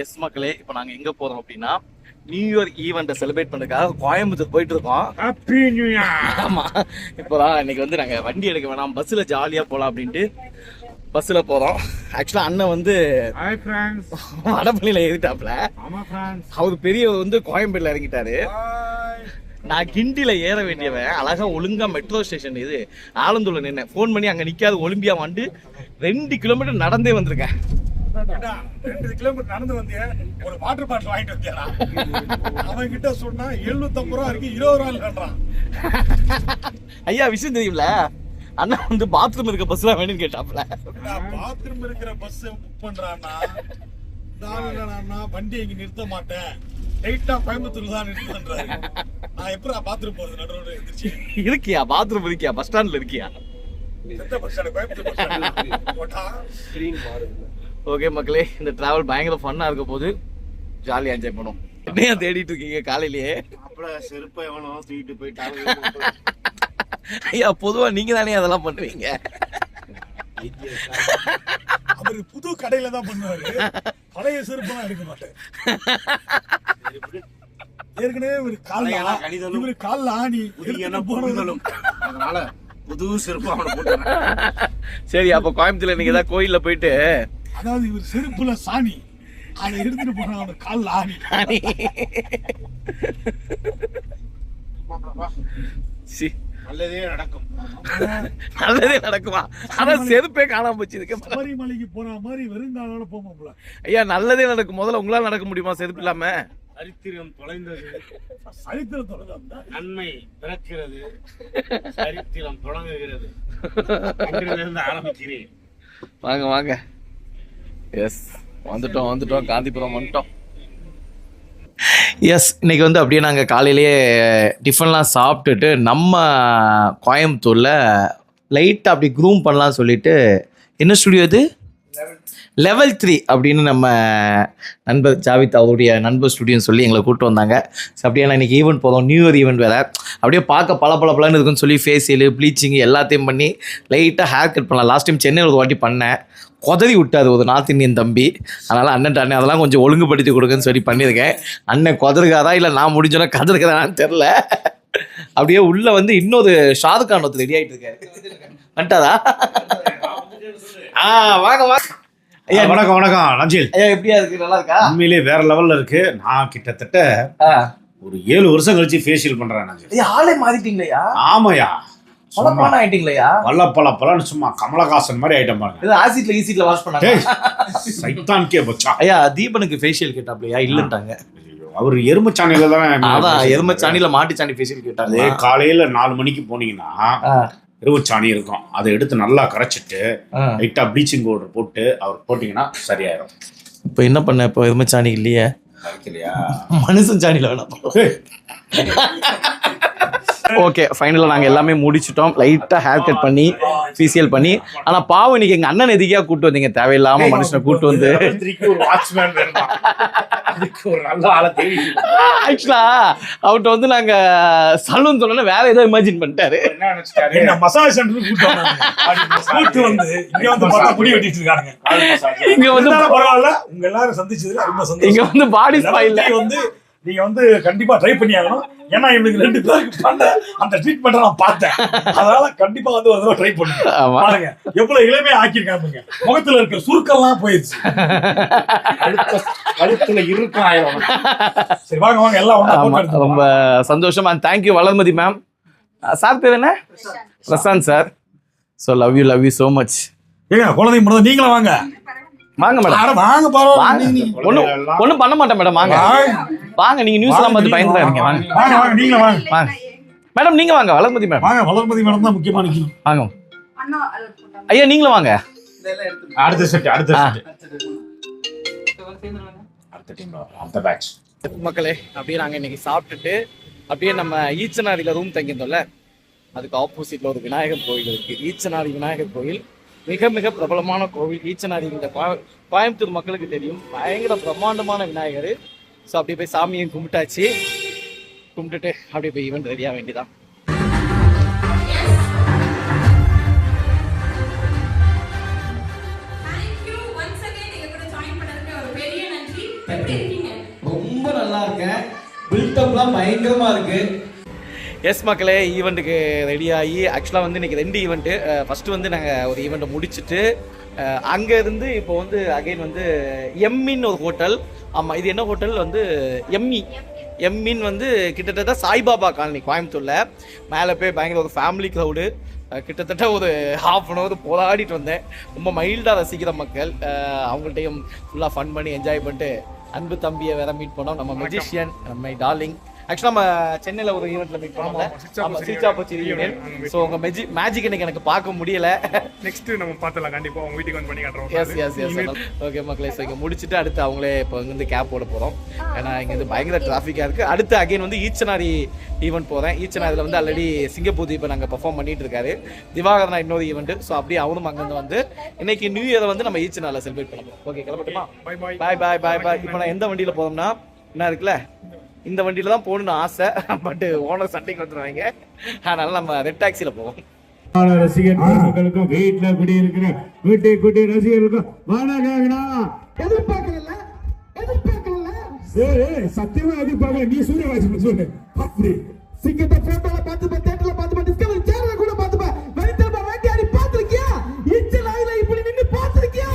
S மக்களே, இப்போ நாங்க எங்க போறோம் அப்படின்னா நியூ இயர் ஈவெண்ட்டை செலிப்ரேட் பண்றதுக்காக கோயம்புத்தூர் போயிட்டு இருக்கோம். Happy new year. ஆமா, இப்போதான் இன்னைக்கு வந்து நாங்க வண்டி எடுக்க வேணாம், பஸ்ல ஜாலியா போலாம் அப்படின்ட்டு பஸ்ல போறோம். ஆக்சுவலா அண்ணன் வந்து ஹாய் ஃப்ரெண்ட்ஸ், வடபள்ளியில ஏறிட்டாப்ல. ஆமா ஃப்ரெண்ட்ஸ். அவர் பெரியவர் வந்து கோயம்பேடுல இறங்கிட்டாரு. நான் கிண்டில ஏற வேண்டியவன் அழகா ஒழுங்கா மெட்ரோ ஸ்டேஷன் இது ஆலந்தூர்ல நின்னேன். ஃபோன் பண்ணி அங்க நிக்காது ஒலிம்பியா வந்து 2 கிலோமீட்டர் நடந்தே வந்திருக்கேன். 2 கிலோமீட்டர் நடந்து வந்தியா? ஒரு வாட்டர் பாட்டில் வாங்கிட்டு வந்தியா? அவன் கிட்ட சொன்னா 750 ரூபா இருக்கு, 20 ரூபா இல்லன்றான். ஐயா விஷயம் தெரியும்ல, அண்ணா வந்து பாத்ரூம் இருக்க பஸ் எல்லாம் வேணும்னு கேட்டாப்ல. பாத்ரூம் இருக்கிற பஸ் புக் பண்றான்னா வண்டி இங்க நிறுத்த மாட்டேன், ரைட்டா கோயம்புத்தூர் தான் நிறுத்துன்றாரு. நான் எப்படி பாத்ரூம் போறது? நடுரோடு எந்திரிச்சு இருக்கியா? பாத்ரூம் இருக்கியா? பஸ் ஸ்டாண்ட்ல இருக்கியா? ஓகே மக்களே, இந்த டிராவல் பயங்கர ஃபன்னா இருக்க போது, ஜாலியா என்ஜாய் பண்ணுவோம். என்னையா தேடிட்டு இருக்கீங்க காலையிலேயே? அப்புறம் செருப்பை எவனோ தூக்கிட்டு போயிட்டாங்க. ஐயா பொதுவா நீங்க தானே அதெல்லாம் பண்ணுவீங்க. அவரு புது கடையில தான் பண்ணுவாரு, பழைய செருப்பெல்லாம் எடுக்க மாட்டேன். ஏற்கனவே இவரு கால்ல ஆணி போனதும் அதனால புது செருப்பு அவனை போட்டு. சரி, அப்ப கோயம்புத்தூர்ல நீங்க ஏதாவது கோயில்ல போயிட்டு, அதாவது இவர் செருப்புல சாணி அதை எடுத்துட்டு போன அவனுக்கு கால்ல ஆணி. நல்லதே நடக்கும். நல்லதே நடக்குமா? ஆனா செருப்பே காணாம போச்சு. இதுக்கு சபரிமலைக்கு போன மாதிரி வெறுங்காலோட போமாப்ல. ஐயா நல்லதே நடக்கும். முதல்ல உங்களால நடக்க முடியுமா செருப்பு இல்லாம? சரித்திரம் தொலைந்தது, சரித்திரம் தொடர்ந்து நன்மை பிறக்கிறது, சரித்திரம் தொடங்குகிறது. ஆரம்பிக்கிறேன். வாங்க வாங்க. எஸ், வந்துட்டோம் காந்திபுரம் வந்துட்டோம். எஸ், இன்னைக்கு வந்து அப்படியே நாங்கள் காலையிலேயே டிஃபன்லாம் சாப்பிட்டுட்டு நம்ம கோயம்புத்தூரில் லைட்டாக அப்படி க்ரூம் பண்ணலாம்னு சொல்லிட்டு, என்ன ஸ்டுடியோ இது? லெவல் 3 அப்படின்னு நம்ம நண்பர் ஜாவித் அவருடைய நண்பர் ஸ்டுடியோன்னு சொல்லி எங்களை கூப்பிட்டு வந்தாங்க. ஸோ அப்படியே நான் இன்றைக்கி ஈவெண்ட் போதும், நியூ இயர் ஈவெண்ட் வேறு, அப்படியே பார்க்க பளபளன்னு இருக்குன்னு சொல்லி ஃபேஷியலு ப்ளீச்சிங் எல்லாத்தையும் பண்ணி லைட்டாக ஹேர் கட் பண்ணலாம். லாஸ்ட் டைம் சென்னையில் ஒரு வாட்டி பண்ணேன், கொதறி விட்டாது ஒரு நார்த் இந்தியன் தம்பி. அதனால் அண்ணன் அதெல்லாம் கொஞ்சம் ஒழுங்குபடுத்தி கொடுக்குன்னு சொல்லி பண்ணியிருக்கேன். அண்ணன் கொதருக்காரா இல்லை நான் முடிஞ்சோன்னா கதருக்காரான்னு தெரில. அப்படியே உள்ளே வந்து இன்னொரு ஷாருக் கான் ஒருத்தர் ரெடி ஆகிட்டு இருக்காரு. வந்துட்டாரா? வாங்க வாங்க. ஐயா வணக்கம். நஞ்சில் ஐயா எப்படியா இருக்கு? நல்லா இருக்கா? உண்மையிலே வேற லெவல்ல இருக்கு. நான் கிட்டத்தட்ட ஒரு 7 வருஷம் கழிச்சு ஃபேஷியல் பண்றேன் நஞ்சில். ஐயா ஆளே மாறிட்டீங்களா? ஆமாயா, பலப்பான ஆயிட்டீங்களா? பல்லப்பலன்னு சும்மா கமலஹாசன் மாதிரி ஐட்டம் பாருங்க. இது ஆசிட்ல ஈசிட்ல வாஷ் பண்ணாங்க. சைத்தான்கே பச்சா. ஐயா தீபனுக்கு ஃபேஷியல் கேட்டாப்லையா? இல்லன்ட்டாங்க. அவர் எருமச்சாணியில தானே. அதான் எருமச்சாணியில மாட்டுச்சாணி ஃபேஷியல் கேட்டாங்க. காலையில 4 மணிக்கு போனீங்கன்னா எருமச்சாணி இருக்கும், அதை எடுத்து நல்லா கரைச்சிட்டு லைட்டா ப்ளீச்சிங் பவுடர் போட்டு அவர் போட்டீங்கன்னா சரியாயிரும். இப்போ என்ன பண்ண? இப்போ எருமச்சாணி இல்லையா? கரைக்கலையா? மனுஷன் சாணியில வேணாம். ஓகே, ஃபைனலாக நாங்கள் எல்லாமே முடிச்சிட்டோம். லைட்டாக ஹேர் கட் பண்ணி ஃபேஷியல் பண்ணி. ஆனால் பாவம் இன்னைக்கு எங்கள் அண்ணன் எதுக்கியா கூப்பிட்டு வந்தீங்க? தேவையில்லாமல் மனுஷனை கூப்பிட்டு வந்து ஆக்சுவலா அவர்கிட்ட வந்து நாங்கள் சலூன் சொன்னோன்னா வேற ஏதோ இமேஜின் பண்ணிட்டாரு. மசாஜ் சென்டர் கூட்டு வந்து இங்க வந்து பார்த்தா முடி வெட்டிட்டு இருக்காங்க. இங்க வந்து பரவாயில்ல, உங்க எல்லாரும் சந்திச்சதுல ரொம்ப சந்தோஷம். இங்க வந்து பாடி ஸ்பாயில்ல வந்து நீங்க வந்து கண்டிப்பா ட்ரை பண்ணி ஆகணும். ஏன்னா இவங்களுக்கு 2 பேருக்கு பண்ண அந்த ட்ரீட்மெண்ட் நான் பார்த்தேன். அதனால கண்டிப்பா வந்து ஒரு தடவை ட்ரை பண்ணுங்க. பாருங்க எவ்வளவு இளமையா ஆக்கியிருக்காங்க. முகத்துல இருக்க சுருக்கெல்லாம் போயிடுச்சு, கழுத்துல இருக்கும் ஆயிரம். சரி வாங்க வாங்க எல்லாம் ரொம்ப சந்தோஷம். And thank you Valarmathi ma'am. Sir பேர் என்ன? Prashanth sir. So love you so much. ஏங்க குழந்தை மட்டும் நீங்களும் வாங்க வாங்க மேடம். வாங்க பரவாயில்ல, ஒன்றும் பண்ண மாட்டேன் மேடம். வாங்க வாங்க, நீங்க நியூஸ் எல்லாம் பார்த்து பயந்துடாதீங்க. வாங்க வாங்க நீங்களும் வாங்க. வாங்க மேடம், நீங்க வாங்க. வளர்மதி மேடம் வாங்க. வளர்மதி மேடம் தான் முக்கியமான கீ. வாங்க ஐயா, நீங்களும் வாங்க. அடுத்த செட் அந்த பேட்ச். மக்களே, அப்படியே நாங்க இன்னைக்கு சாப்பிட்டுட்டு அப்படியே நம்ம ஈச்சனாரியில ரூம் தங்கியிருந்தோம்ல, அதுக்கு ஆப்போசிட்ல ஒரு விநாயகர் கோயில் இருக்கு. ஈச்சனாரி விநாயகர் கோயில் மிக மிக பிரபலமான கோவில். ஈச்சனாரி இந்த கோயம்புத்தூர் மக்களுக்கு தெரியும், பயங்கர பிரம்மாண்டமான விநாயகர். ஸோ அப்படியே போய் சாமியை கும்பிட்டுட்டு அப்படியே போய் ஈவெண்ட் ரெடியாக வேண்டியதான். ரொம்ப நல்லா இருக்கேன். பில்டப்லாம் பயங்கரமா இருக்கு. எஸ் மக்களே, ஈவெண்ட்டுக்கு ரெடி ஆகி ஆக்சுவலாக வந்து இன்றைக்கி 2 ஈவெண்ட்டு. ஃபஸ்ட்டு வந்து நாங்கள் ஒரு ஈவெண்ட்டை முடிச்சுட்டு அங்கேருந்து இப்போ வந்து அகைன் வந்து எம்மின்னு ஒரு ஹோட்டல். ஆமாம், இது என்ன ஹோட்டல் வந்து எம்மின் வந்து கிட்டத்தட்ட சாய்பாபா காலனி கோயம்புத்தூரில். மேலே போய் பயங்கர ஒரு ஃபேமிலி க்ரௌடு. கிட்டத்தட்ட ஒரு ½ அன் ஹவர் போராடிட்டு வந்தேன். ரொம்ப மைல்டாக ரசிக்கிற மக்கள். அவங்கள்ட்டையும் ஃபுல்லாக ஃபன் பண்ணி என்ஜாய் பண்ணிட்டு அன்பு தம்பியை வேற மீட் பண்ணோம். நம்ம மெஜிஷியன், நம்ம டார்லிங். ஆக்சுவலாக நம்ம சென்னையில் ஒரு ஈவெண்ட்டில் மீட் பண்ணோம்ல. ஆமாம், சிச்சாப்பச்சி யூனியன். ஸோ உங்கள் மேஜிக் இன்னைக்கு எனக்கு பார்க்க முடியல. நெக்ஸ்ட் நம்ம பார்த்துலாம் கண்டிப்பாக உங்கள் வீட்டுக்கு வந்து பண்ணி காட்டுறோம். எஸ். ஓகே மக்களே, ஸோ இங்கே முடிச்சுட்டு அடுத்து அவங்களே இப்போ இங்கேருந்து கேப் போட போகிறோம். ஏன்னா இங்கேருந்து பயங்கர டிராஃபிக்காக இருக்குது. அடுத்து அகைன் வந்து ஈச்சனாரி ஈவெண்ட் போகிறேன். ஈச்சனாரியில் வந்து ஆல்ரெடி சிங்கப்பூர் இப்போ நாங்கள் பர்ஃபார்ம் பண்ணிட்டு இருக்காரு. திவாகரனா இன்னொரு ஈவெண்ட்டு. ஸோ அப்படியே அவரும் அங்கேருந்து வந்து இன்னைக்கு நியூ இயரை வந்து நம்ம ஈச்சனாரில் செலிப்ரேட் பண்ணலாம். ஓகே, கிளம்பட்டுமா? பாய். இப்போ நான் எந்த வண்டியில் போகிறோம்னா என்ன இருக்குல்ல, இந்த வண்டியில தான் போகணும்னு ஆசை. பட் ஓனர் சண்டைக்கு வந்துடுவாங்க. அதனால நம்ம ரெட் டாக்ஸில போவோம். ரசிகர்களுக்கும் வீட்டுல குடியிருக்கிற குட்டி ரசிகர்களுக்கும் எதிர்பார்க்கல சத்தியமா எதிர்பார்க்கல. நீ சூரியவாசி சொல்லு. அப்படி சிங்கத்தை போட்டோல பார்த்து தேட்டர்ல பார்த்து டிஸ்கவரி சேனல்ல கூட பார்த்து வெறித்தனமா வேட்டையாடி பார்த்திருக்கியா? இச்சல் ஆயில இப்படி நின்னு பார்த்திருக்கியா?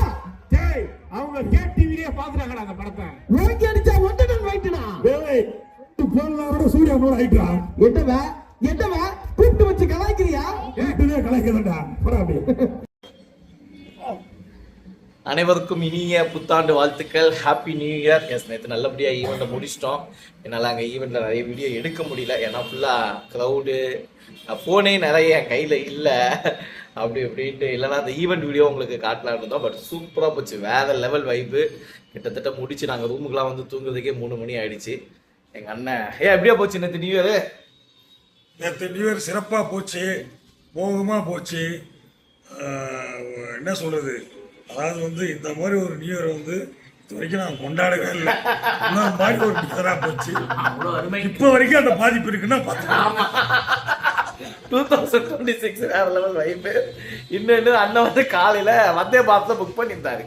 டேய், அவங்க கேட் டிவிலே பாத்துறாங்கடா அந்த படத்தை. ஓங்கி அடிச்சா ஒட்டடன் வைட்டனா. டேய், போன்ல சூர்யா போல ஆயிட்டா. என்னவா கூப்பிட்டு வச்சு கலாய்க்கிறியா? கேட்டுதே கலாய்க்கிறடா. பரவாயில்லை. அனைவருக்கும் இனிய புத்தாண்டு வாழ்த்துக்கள். Happy new year. எஸ், நேற்று நல்லபடியாக ஈவெண்ட்டை முடிச்சிட்டோம். என்னால் அங்கே ஈவெண்ட்டில் நிறைய வீடியோ எடுக்க முடியல. ஏன்னா ஃபுல்லாக க்ரௌடு, ஃபோனே நிறைய என் கையில் இல்லை. அப்படி அப்படின்ட்டு இல்லைனா அந்த ஈவெண்ட் வீடியோ உங்களுக்கு காட்டலான்னு இருந்தோம். பட் சூப்பராக போச்சு. வேறு லெவல் வைப்பு. கிட்டத்தட்ட முடிச்சு நாங்கள் ரூமுக்கெலாம் வந்து தூங்குறதுக்கே 3 மணி ஆயிடுச்சு. எங்கள் அண்ணன் எப்படியா போச்சு நேற்று நியூ இயர்? நேற்று நியூ இயர் சிறப்பாக போச்சு, மோகமாக போச்சு. என்ன சொல்கிறது, அதாவது வந்து இந்த மாதிரி ஒரு நியூ இயர் வந்து இது வரைக்கும் நான் கொண்டாடவே இல்லை. இந்த மாதிரி ஒரு நியூ இயராக போச்சு. இப்போ வரைக்கும் அந்த பாதிப்பு இருக்குன்னா பார்த்துக்கலாம். 2026 வேற லெவல் வைப்பு. இன்னொன்று அண்ணன் வந்து காலையில் வந்தே பாரத்தை புக் பண்ணியிருந்தாரு.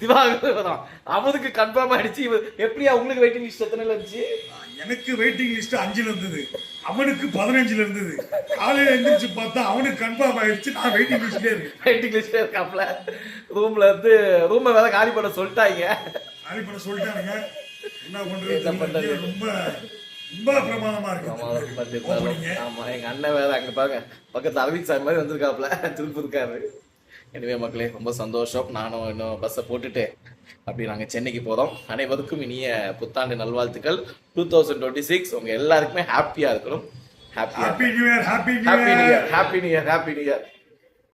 திவாகர் அவனுக்கு கன்ஃபார்ம் ஆயிடுச்சு. இவர் எப்படியா உங்களுக்கு வெயிட்டிங் லிஸ்ட் எத்தனை இருந்துச்சு? எனக்கு வெயிட்டிங் லிஸ்ட் 5ல் இருந்தது, அவனுக்கு 15ல் இருந்தது. காலையில் எழுந்திரிச்சு பார்த்தா அவனுக்கு கன்ஃபார்ம் ஆயிடுச்சு. நான் வெயிட்டிங் லிஸ்ட்லேயே இருக்காப்ல. ரூம்ல இருந்து ரூமை வேற காலி பண்ண சொல்லிட்டாங்க. என்ன பண்றது, ரொம்ப ரொம்ப பிரமாதமா இருக்கு. ஆமா, எங்க அண்ணன் வேற அங்க பாருங்க பக்கத்துல அரவிந்த் சார் மாதிரி வந்திருக்காப்ல, திருப்பூர் இருக்காரு. எனவே மக்களே, ரொம்ப சந்தோஷம். நானும் இன்னும் பஸ்ஸை போட்டுட்டு அப்படி நாங்கள் சென்னைக்கு போகிறோம். அனைவருக்கும் இனிய புத்தாண்டு நல்வாழ்த்துக்கள். 2026 உங்கள் எல்லாருக்குமே ஹாப்பியாக இருக்கணும். Happy new year.